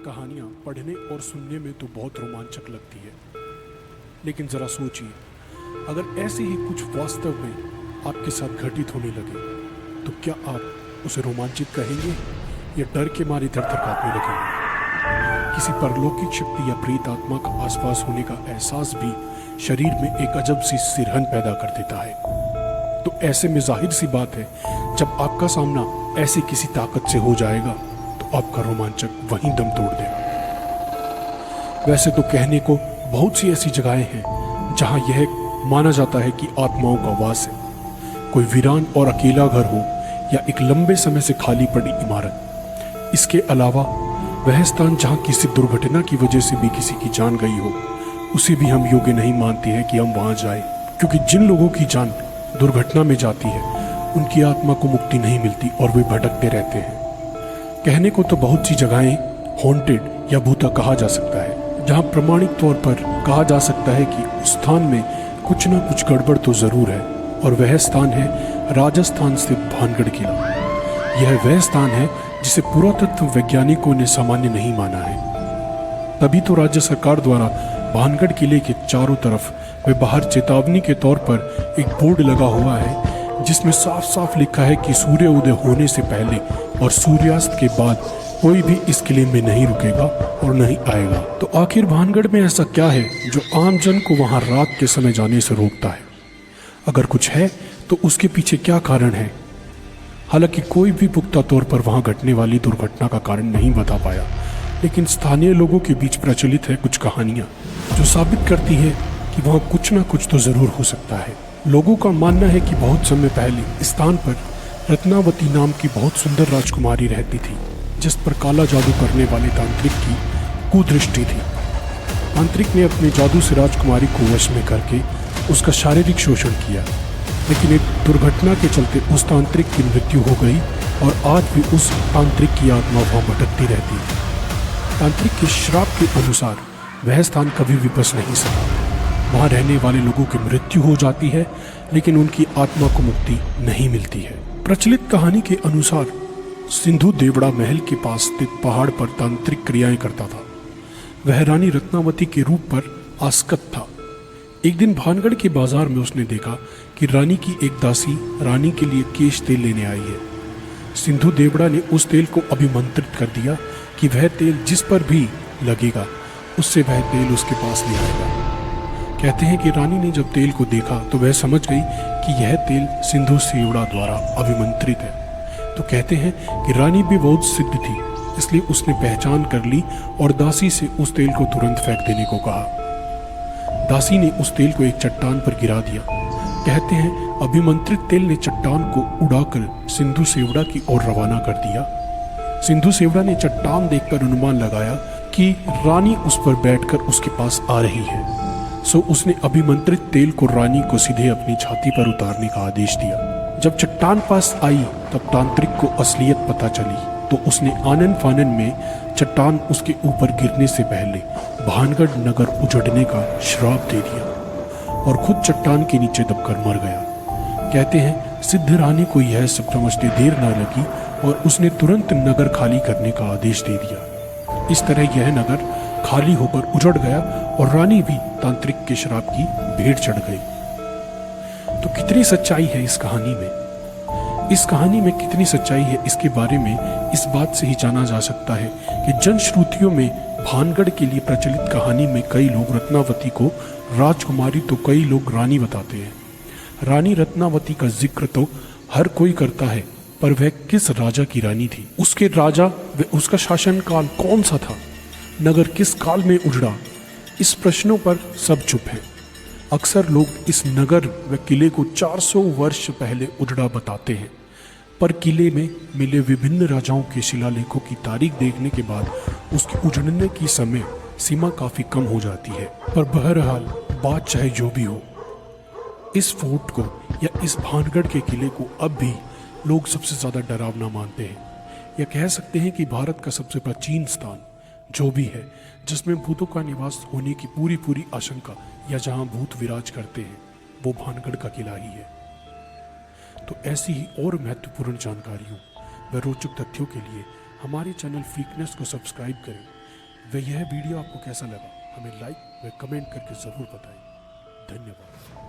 कहानियाँ पढ़ने और सुनने में तो बहुत रोमांचक लगती है, लेकिन ज़रा सोचिए, अगर ऐसे ही कुछ वास्तव में आपके साथ घटित होने लगे तो क्या आप उसे रोमांचित कहेंगे या डर के मारे थर थर कांपने लगेंगे? किसी परलौकिक शक्ति या प्रेत आत्मा का आसपास होने का एहसास भी शरीर में एक अजब सी सिरहन पैदा कर देता है। तो ऐसे में जाहिर सी बात है, जब आपका सामना ऐसी किसी ताकत से हो जाएगा तो आपका रोमांचक वहीं दम तोड़ देगा। वैसे तो कहने को बहुत सी ऐसी जगहें हैं जहां यह माना जाता है कि आत्माओं का वास है। कोई वीरान और अकेला घर हो या एक लंबे समय से खाली पड़ी इमारत। इसके अलावा वह स्थान जहां किसी दुर्घटना की वजह से भी किसी की जान गई हो, उसे भी हम योग्य नहीं मानते हैं कि हम वहां जाएं, क्योंकि जिन लोगों की जान दुर्घटना में जाती है उनकी आत्मा को मुक्ति नहीं मिलती और वे भटकते रहते हैं। कहने को तो बहुत सी जगहें हॉन्टेड या भूता कहा जा सकता है, जहां प्रमाणिक तौर पर कहा जा सकता है कि उस स्थान में कुछ न कुछ गड़बड़ तो जरूर है, और वह स्थान है राजस्थान स्थित भानगढ़ किला। यह वह स्थान है जिसे पुरातत्व वैज्ञानिकों ने सामान्य नहीं माना है। तभी तो राज्य सरकार द्वारा भानगढ़ किले के चारों तरफ वे बाहर चेतावनी के तौर पर एक बोर्ड लगा हुआ है, जिसमें साफ साफ लिखा है कि सूर्य उदय होने से पहले और सूर्यास्त के बाद कोई भी इस किले में नहीं रुकेगा और नहीं आएगा। तो आखिर भानगढ़ में ऐसा क्या है जो आम जन को वहां रात के समय जाने से रोकता है? अगर कुछ है तो उसके पीछे क्या कारण है? हालांकि कोई भी पुख्ता तौर पर वहां घटने वाली दुर्घटना का कारण नहीं बता पाया, लेकिन स्थानीय लोगों के बीच प्रचलित है कुछ कहानियां जो साबित करती है कि वहां कुछ ना कुछ तो जरूर हो सकता है। लोगों का मानना है कि बहुत समय पहले इस स्थान पर रत्नावती नाम की बहुत सुंदर राजकुमारी रहती थी, जिस पर काला जादू करने वाले तांत्रिक की कुदृष्टि थी। तांत्रिक ने अपने जादू से राजकुमारी को वश में करके उसका शारीरिक शोषण किया, लेकिन एक दुर्घटना के चलते उस तांत्रिक की मृत्यु हो गई और आज भी उस तांत्रिक की आत्मा वहां भटकती रहती है। तांत्रिक के श्राप के अनुसार वह स्थान कभी भी बस नहीं सका। वहां रहने वाले लोगों की मृत्यु हो जाती है, लेकिन उनकी आत्मा को मुक्ति नहीं मिलती है। प्रचलित कहानी के अनुसार सिंधु देवड़ा महल के पास स्थित पहाड़ पर तांत्रिक क्रियाएं करता था। वह रानी रत्नावती के रूप पर आसक्त था। एक दिन भानगढ़ के बाजार में उसने देखा कि रानी की एक दासी रानी के लिए केश तेल लेने आई है। सिंधु देवड़ा ने उस तेल को अभिमंत्रित कर दिया कि वह तेल जिस पर भी लगेगा उससे वह तेल उसके पास ले आएगा। कहते हैं कि रानी ने जब तेल को देखा तो वह समझ गई कि यह तेल सिंधु देवड़ा द्वारा अभिमंत्रित है। तो कहते हैं कि रानी भी बहुत सिद्ध थी, इसलिए उसने पहचान कर ली और दासी से उस तेल को तुरंत फेंक देने को कहा। दासी ने उस तेल को एक चट्टान पर गिरा दिया। कहते हैं अभिमंत्रित तेल ने चट्टान को उड़ाकर सिंधु सेवड़ा की ओर रवाना कर दिया। सिंधु सेवड़ा ने चट्टान देखकर अनुमान लगाया कि रानी उस पर बैठकर उसके पास आ रही है, सो उसने अभिमंत्रित तेल को रानी को सीधे अपनी छाती पर उतारने का आदेश दिया। जब चट्टान पास आई तब तांत्रिक को असलियत पता चली, तो उसने आनन फानन में चट्टान उसके ऊपर गिरने से पहले भानगढ़ नगर उजड़ने का श्राप दे दिया और खुद चट्टान के नीचे दबकर मर गया। कहते हैं सिद्ध रानी को यह सब समझते देर न लगी और उसने तुरंत नगर खाली करने का आदेश दे दिया। इस तरह यह नगर खाली होकर उजड़ गया और रानी भी तांत्रिक के श्राप की भेंट चढ़ गई। तो कितनी सच्चाई है इस कहानी में? इस कहानी में कितनी सच्चाई है, इसके बारे में इस बात से ही जाना जा सकता है कि जनश्रुतियों में भानगढ़ के लिए प्रचलित कहानी में कई लोग रत्नावती को राजकुमारी तो कई लोग रानी बताते हैं। रानी रत्नावती का जिक्र तो हर कोई करता है, पर वह किस राजा की रानी थी? उसके राजा व उसका शासनकाल कौन सा था? नगर किस काल में उजड़ा? इस प्रश्नों पर सब चुप है। अक्सर लोग इस नगर व किले को 400 वर्ष पहले उजड़ा बताते हैं, पर किले में मिले विभिन्न राजाओं के शिलालेखों की तारीख देखने के बाद उसके उजड़ने की समय सीमा काफी कम हो जाती है। पर बहरहाल बात चाहे जो भी हो, इस फोर्ट को या इस भानगढ़ के किले को अब भी लोग सबसे ज्यादा डरावना मानते हैं, या कह सकते हैं कि भारत का सबसे प्राचीन स्थान जो भी है, जिसमें भूतों का निवास होने की पूरी आशंका या जहां भूत विराज करते हैं, वो भानगढ़ का किला ही है। तो ऐसी ही और महत्वपूर्ण जानकारियों व रोचक तथ्यों के लिए हमारे चैनल फ्रीकनेस को सब्सक्राइब करें यह वीडियो आपको कैसा लगा हमें लाइक व कमेंट करके ज़रूर बताएं। धन्यवाद।